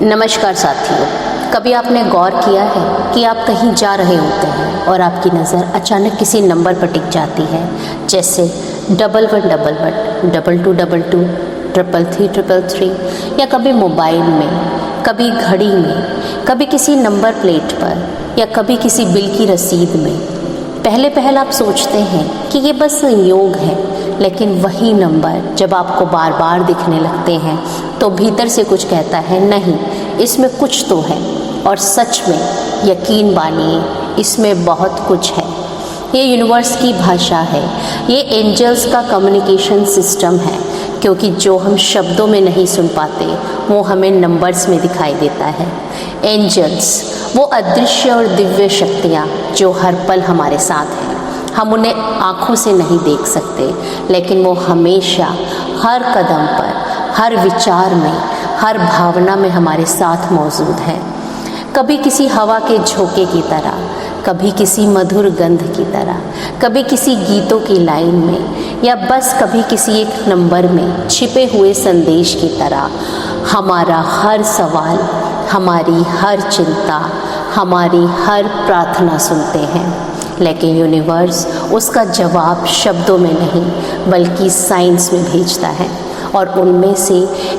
नमस्कार साथियों, कभी आपने गौर किया है कि आप कहीं जा रहे होते हैं और आपकी नज़र अचानक किसी नंबर पर टिक जाती है, जैसे 1111, 2222, 333, या कभी मोबाइल में, कभी घड़ी में, कभी किसी नंबर प्लेट पर, या कभी किसी बिल की रसीद में। पहले आप सोचते हैं कि ये बस संयोग है, लेकिन वही नंबर जब आपको बार बार दिखने लगते हैं तो भीतर से कुछ कहता है, नहीं, इसमें कुछ तो है। और सच में यकीन मानिए, इसमें बहुत कुछ है। ये यूनिवर्स की भाषा है, ये एंजल्स का कम्युनिकेशन सिस्टम है, क्योंकि जो हम शब्दों में नहीं सुन पाते वो हमें नंबर्स में दिखाई देता है। एंजल्स वो अदृश्य और दिव्य शक्तियाँ जो हर पल हमारे साथ हैं। हम उन्हें आँखों से नहीं देख सकते, लेकिन वो हमेशा हर कदम पर, हर विचार में, हर भावना में हमारे साथ मौजूद है। कभी किसी हवा के झोंके की तरह, कभी किसी मधुर गंध की तरह, कभी किसी गीतों की लाइन में, या बस कभी किसी एक नंबर में छिपे हुए संदेश की तरह। हमारा हर सवाल, हमारी हर चिंता, हमारी हर प्रार्थना सुनते हैं, लेकिन यूनिवर्स उसका जवाब शब्दों में नहीं बल्कि साइंस में भेजता है। और उनमें से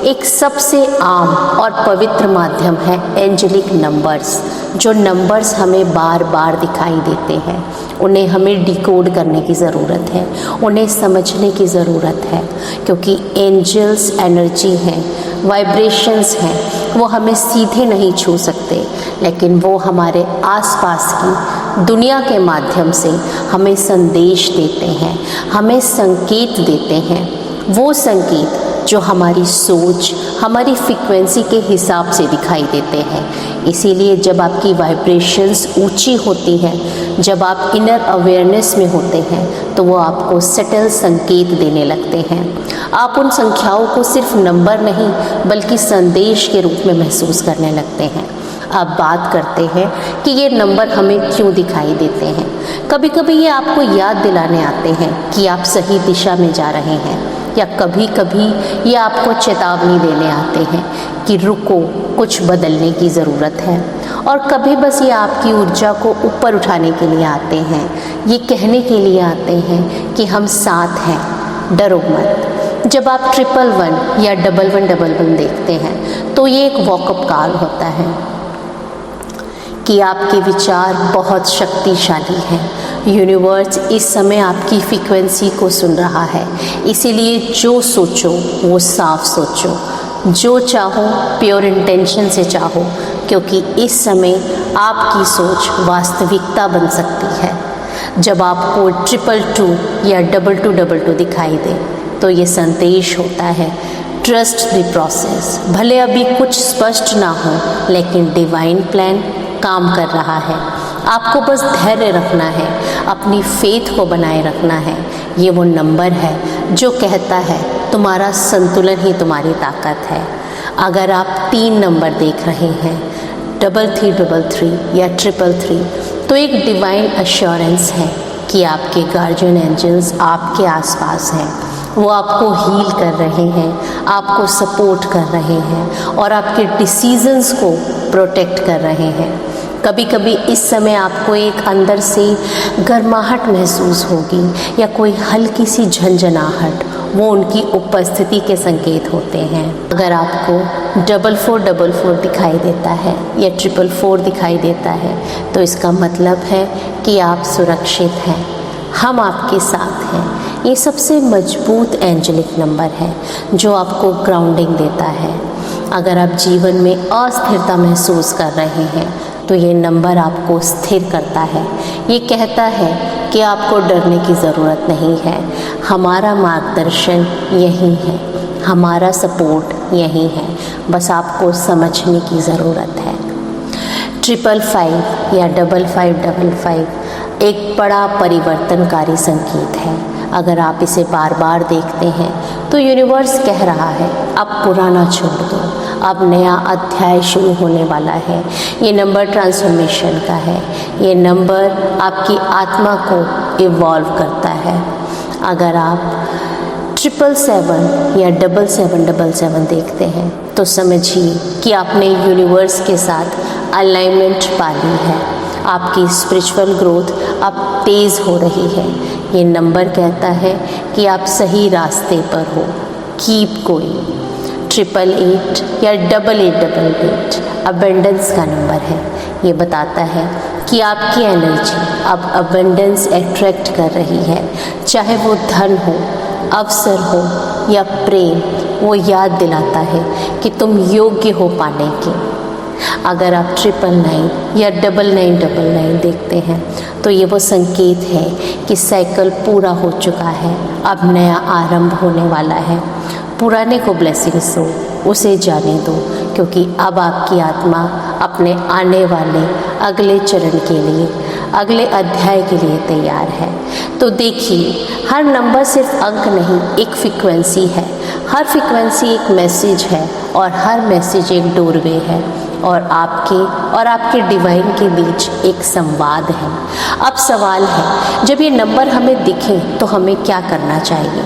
एक सबसे आम और पवित्र माध्यम है एंजेलिक नंबर्स। जो नंबर्स हमें बार बार दिखाई देते हैं, उन्हें हमें डिकोड करने की ज़रूरत है, उन्हें समझने की ज़रूरत है, क्योंकि एंजल्स एनर्जी हैं, वाइब्रेशंस हैं। वो हमें सीधे नहीं छू सकते, लेकिन वो हमारे आसपास की दुनिया के माध्यम से हमें संदेश देते हैं, हमें संकेत देते हैं। वो संकेत जो हमारी सोच, हमारी फ्रीक्वेंसी के हिसाब से दिखाई देते हैं। इसीलिए जब आपकी वाइब्रेशंस ऊंची होती हैं, जब आप इनर अवेयरनेस में होते हैं, तो वो आपको सटल संकेत देने लगते हैं। आप उन संख्याओं को सिर्फ नंबर नहीं बल्कि संदेश के रूप में महसूस करने लगते हैं। अब बात करते हैं कि ये नंबर हमें क्यों दिखाई देते हैं। कभी कभी ये आपको याद दिलाने आते हैं कि आप सही दिशा में जा रहे हैं, या कभी कभी ये आपको चेतावनी देने आते हैं कि रुको, कुछ बदलने की ज़रूरत है। और कभी बस ये आपकी ऊर्जा को ऊपर उठाने के लिए आते हैं, ये कहने के लिए आते हैं कि हम साथ हैं, डरो मत। जब आप 111 या 1111 देखते हैं तो ये एक वॉकअप कॉल होता है कि आपके विचार बहुत शक्तिशाली हैं। यूनिवर्स इस समय आपकी फ्रीक्वेंसी को सुन रहा है, इसीलिए जो सोचो वो साफ सोचो, जो चाहो प्योर इंटेंशन से चाहो, क्योंकि इस समय आपकी सोच वास्तविकता बन सकती है। जब आपको 222 या 2222 दिखाई दे तो ये संदेश होता है, ट्रस्ट द प्रोसेस। भले अभी कुछ स्पष्ट ना हो, लेकिन डिवाइन प्लान काम कर रहा है। आपको बस धैर्य रखना है, अपनी फेथ को बनाए रखना है। ये वो नंबर है जो कहता है तुम्हारा संतुलन ही तुम्हारी ताकत है। अगर आप 3 नंबर देख रहे हैं, 3333 या 333, तो एक डिवाइन अश्योरेंस है कि आपके गार्जियन एंजल्स आपके आसपास हैं। वो आपको हील कर रहे हैं, आपको सपोर्ट कर रहे हैं और आपके डिसीजंस को प्रोटेक्ट कर रहे हैं। कभी कभी इस समय आपको एक अंदर से गर्माहट महसूस होगी या कोई हल्की सी झंझनाहट, वो उनकी उपस्थिति के संकेत होते हैं। अगर आपको 4444 दिखाई देता है या 444 दिखाई देता है, तो इसका मतलब है कि आप सुरक्षित हैं, हम आपके साथ हैं। ये सबसे मजबूत एंजेलिक नंबर है जो आपको ग्राउंडिंग देता है। अगर आप जीवन में अस्थिरता महसूस कर रहे हैं तो ये नंबर आपको स्थिर करता है। ये कहता है कि आपको डरने की ज़रूरत नहीं है, हमारा मार्गदर्शन यही है, हमारा सपोर्ट यही है, बस आपको समझने की ज़रूरत है। 555 या 5555 एक बड़ा परिवर्तनकारी संकेत है। अगर आप इसे बार बार देखते हैं तो यूनिवर्स कह रहा है, अब पुराना छोड़ दो, अब नया अध्याय शुरू होने वाला है। ये नंबर ट्रांसफॉर्मेशन का है, ये नंबर आपकी आत्मा को इवॉल्व करता है। अगर आप 777 या 7777 देखते हैं तो समझिए कि आपने यूनिवर्स के साथ अलाइनमेंट पा ली है। आपकी स्पिरिचुअल ग्रोथ अब तेज़ हो रही है। ये नंबर कहता है कि आप सही रास्ते पर हो। Keep going. 888 या 8888 अबेंडेंस का नंबर है। ये बताता है कि आपकी एनर्जी अब अबेंडेंस अट्रैक्ट कर रही है। चाहे वो धन हो, अवसर हो या प्रेम, वो याद दिलाता है कि तुम योग्य हो पाने के। अगर आप 999 या 9999 देखते हैं तो ये वो संकेत है कि साइकिल पूरा हो चुका है, अब नया आरंभ होने वाला है। पुराने को ब्लेसिंग्स दो, उसे जाने दो, क्योंकि अब आपकी आत्मा अपने आने वाले अगले चरण के लिए, अगले अध्याय के लिए तैयार है। तो देखिए, हर नंबर सिर्फ अंक नहीं, एक फ्रीक्वेंसी है। हर फ्रीक्वेंसी एक मैसेज है और हर मैसेज एक डोरवे है और आपके डिवाइन के बीच एक संवाद है। अब सवाल है, जब ये नंबर हमें दिखे तो हमें क्या करना चाहिए?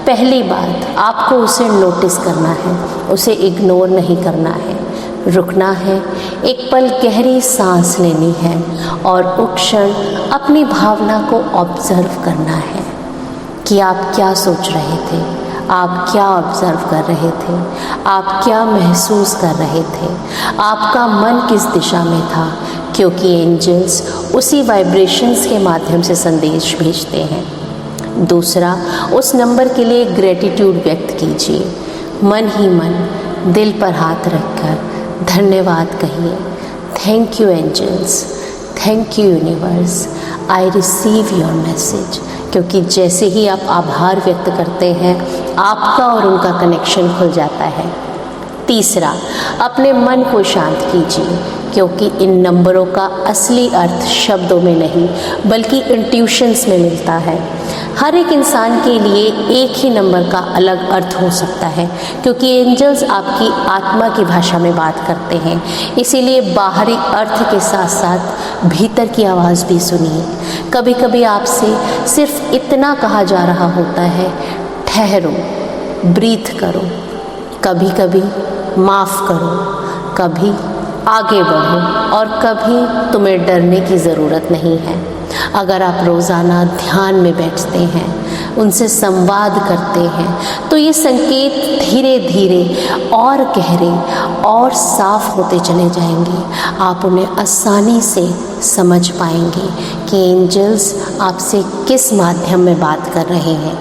पहली बात, आपको उसे नोटिस करना है, उसे इग्नोर नहीं करना है। रुकना है, एक पल गहरी सांस लेनी है और उस क्षण अपनी भावना को ऑब्जर्व करना है कि आप क्या सोच रहे थे, आप क्या ऑब्जर्व कर रहे थे, आप क्या महसूस कर रहे थे, आपका मन किस दिशा में था, क्योंकि एंजल्स उसी वाइब्रेशंस के माध्यम से संदेश भेजते हैं। दूसरा, उस नंबर के लिए ग्रेटिट्यूड व्यक्त कीजिए। मन ही मन दिल पर हाथ रखकर धन्यवाद कहिए। Thank you angels, thank you universe, I receive your message. क्योंकि जैसे ही आप आभार व्यक्त करते हैं, आपका और उनका कनेक्शन खुल जाता है। तीसरा, अपने मन को शांत कीजिए, क्योंकि इन नंबरों का असली अर्थ शब्दों में नहीं बल्कि इंट्यूशंस में मिलता है। हर एक इंसान के लिए एक ही नंबर का अलग अर्थ हो सकता है, क्योंकि एंजल्स आपकी आत्मा की भाषा में बात करते हैं। इसीलिए बाहरी अर्थ के साथ साथ भीतर की आवाज़ भी सुनिए। कभी कभी आपसे सिर्फ इतना कहा जा रहा होता है, ठहरो, ब्रीथ करो। कभी कभी माफ़ करो, कभी आगे बढ़ो और कभी तुम्हें डरने की ज़रूरत नहीं है। अगर आप रोज़ाना ध्यान में बैठते हैं, उनसे संवाद करते हैं, तो ये संकेत धीरे धीरे और गहरे और साफ होते चले जाएंगे। आप उन्हें आसानी से समझ पाएंगे कि एंजल्स आपसे किस माध्यम में बात कर रहे हैं।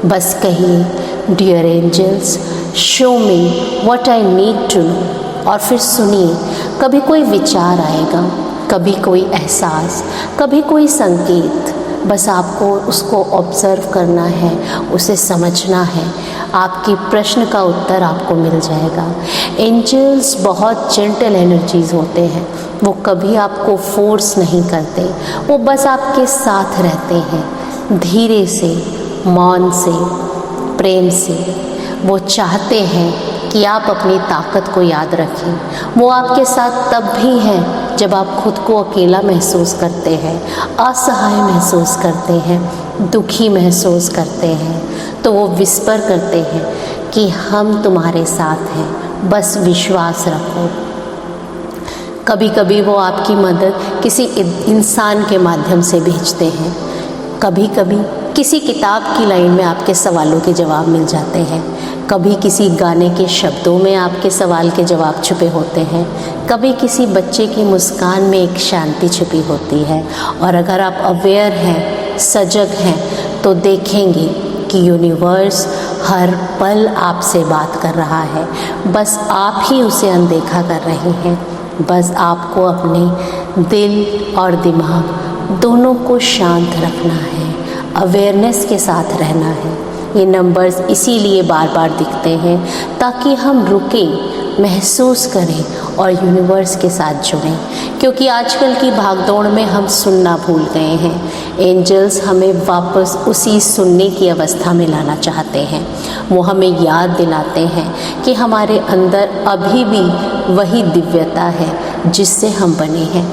बस कहिए, dear angels, show me what I need to know, और फिर सुनिए। कभी कोई विचार आएगा, कभी कोई एहसास, कभी कोई संकेत। बस आपको उसको ऑब्जर्व करना है, उसे समझना है। आपके प्रश्न का उत्तर आपको मिल जाएगा। एंजल्स बहुत जेंटल एनर्जीज होते हैं। वो कभी आपको फोर्स नहीं करते, वो बस आपके साथ रहते हैं, धीरे से, मौन से, प्रेम से। वो चाहते हैं कि आप अपनी ताकत को याद रखें। वो आपके साथ तब भी हैं जब आप खुद को अकेला महसूस करते हैं, असहाय महसूस करते हैं, दुखी महसूस करते हैं। तो वो विस्पर करते हैं कि हम तुम्हारे साथ हैं, बस विश्वास रखो। कभी कभी वो आपकी मदद किसी इंसान के माध्यम से भेजते हैं। कभी कभी किसी किताब की लाइन में आपके सवालों के जवाब मिल जाते हैं। कभी किसी गाने के शब्दों में आपके सवाल के जवाब छुपे होते हैं। कभी किसी बच्चे की मुस्कान में एक शांति छुपी होती है। और अगर आप अवेयर हैं, सजग हैं, तो देखेंगे कि यूनिवर्स हर पल आपसे बात कर रहा है। बस आप ही उसे अनदेखा कर रहे हैं। बस आपको अपने दिल और दिमाग दोनों को शांत रखना है, अवेयरनेस के साथ रहना है। ये नंबर्स इसीलिए बार बार दिखते हैं ताकि हम रुकें, महसूस करें और यूनिवर्स के साथ जुड़ें। क्योंकि आजकल की भागदौड़ में हम सुनना भूल गए हैं। एंजल्स हमें वापस उसी सुनने की अवस्था में लाना चाहते हैं। वो हमें याद दिलाते हैं कि हमारे अंदर अभी भी वही दिव्यता है जिससे हम बने हैं।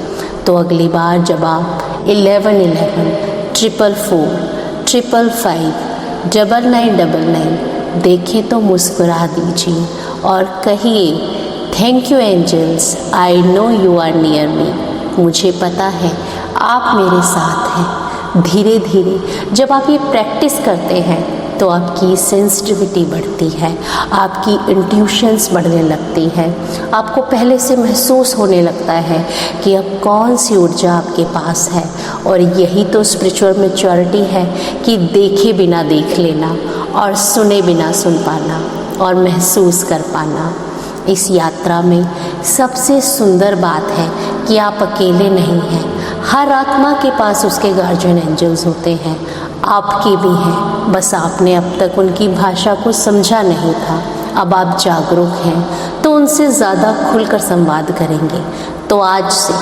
तो अगली बार जब आप 1111, 444, 555, 9999 देखें तो मुस्कुरा दीजिए और कहिए thank you angels, I know you are near me. मुझे पता है आप मेरे साथ हैं। धीरे धीरे जब आप ये प्रैक्टिस करते हैं तो आपकी सेंसिटिविटी बढ़ती है, आपकी इंट्यूशंस बढ़ने लगती है। आपको पहले से महसूस होने लगता है कि अब कौन सी ऊर्जा आपके पास है। और यही तो स्पिरिचुअल मैच्योरिटी है कि देखे बिना देख लेना और सुने बिना सुन पाना और महसूस कर पाना। इस यात्रा में सबसे सुंदर बात है कि आप अकेले नहीं हैं। हर आत्मा के पास उसके गार्जियन एंजल्स होते हैं, आपके भी हैं, बस आपने अब तक उनकी भाषा को समझा नहीं था। अब आप जागरूक हैं तो उनसे ज़्यादा खुलकर संवाद करेंगे। तो आज से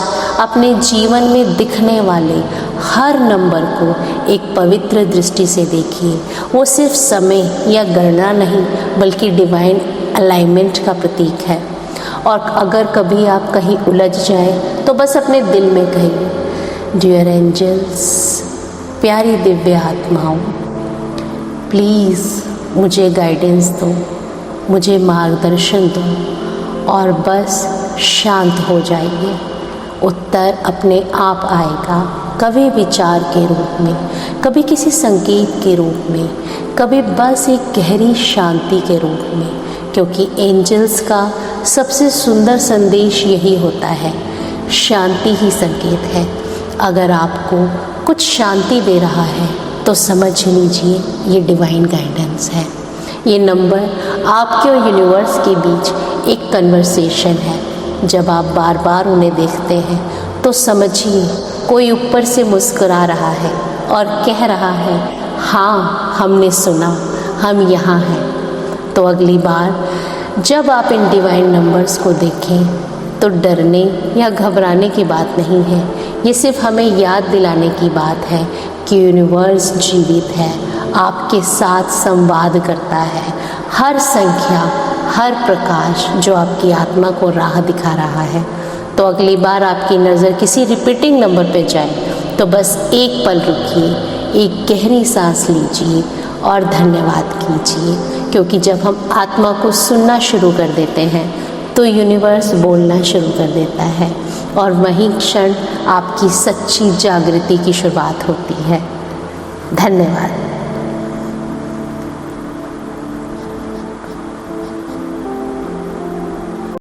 अपने जीवन में दिखने वाले हर नंबर को एक पवित्र दृष्टि से देखिए। वो सिर्फ समय या गणना नहीं बल्कि डिवाइन अलाइनमेंट का प्रतीक है। और अगर कभी आप कहीं उलझ जाएं तो बस अपने दिल में कहिए, डियर एंजल्स, प्यारी दिव्य आत्माओं, प्लीज़ मुझे गाइडेंस दो, मुझे मार्गदर्शन दो और बस शांत हो जाइए। उत्तर अपने आप आएगा, कभी विचार के रूप में, कभी किसी संकेत के रूप में, कभी बस एक गहरी शांति के रूप में। क्योंकि एंजल्स का सबसे सुंदर संदेश यही होता है, शांति ही संकेत है। अगर आपको कुछ शांति दे रहा है तो समझ लीजिए ये डिवाइन गाइडेंस है। ये नंबर आपके और यूनिवर्स के बीच एक कन्वर्सेशन है। जब आप बार बार उन्हें देखते हैं तो समझिए कोई ऊपर से मुस्कुरा रहा है और कह रहा है, हाँ हमने सुना, हम यहाँ हैं। तो अगली बार जब आप इन डिवाइन नंबर्स को देखें तो डरने या घबराने की बात नहीं है। ये सिर्फ हमें याद दिलाने की बात है कि यूनिवर्स जीवित है, आपके साथ संवाद करता है। हर संख्या, हर प्रकाश जो आपकी आत्मा को राह दिखा रहा है। तो अगली बार आपकी नज़र किसी रिपीटिंग नंबर पर जाए तो बस एक पल रुकिए, एक गहरी सांस लीजिए और धन्यवाद कीजिए। क्योंकि जब हम आत्मा को सुनना शुरू कर देते हैं तो यूनिवर्स बोलना शुरू कर देता है और वही क्षण आपकी सच्ची जागृति की शुरुआत होती है। धन्यवाद।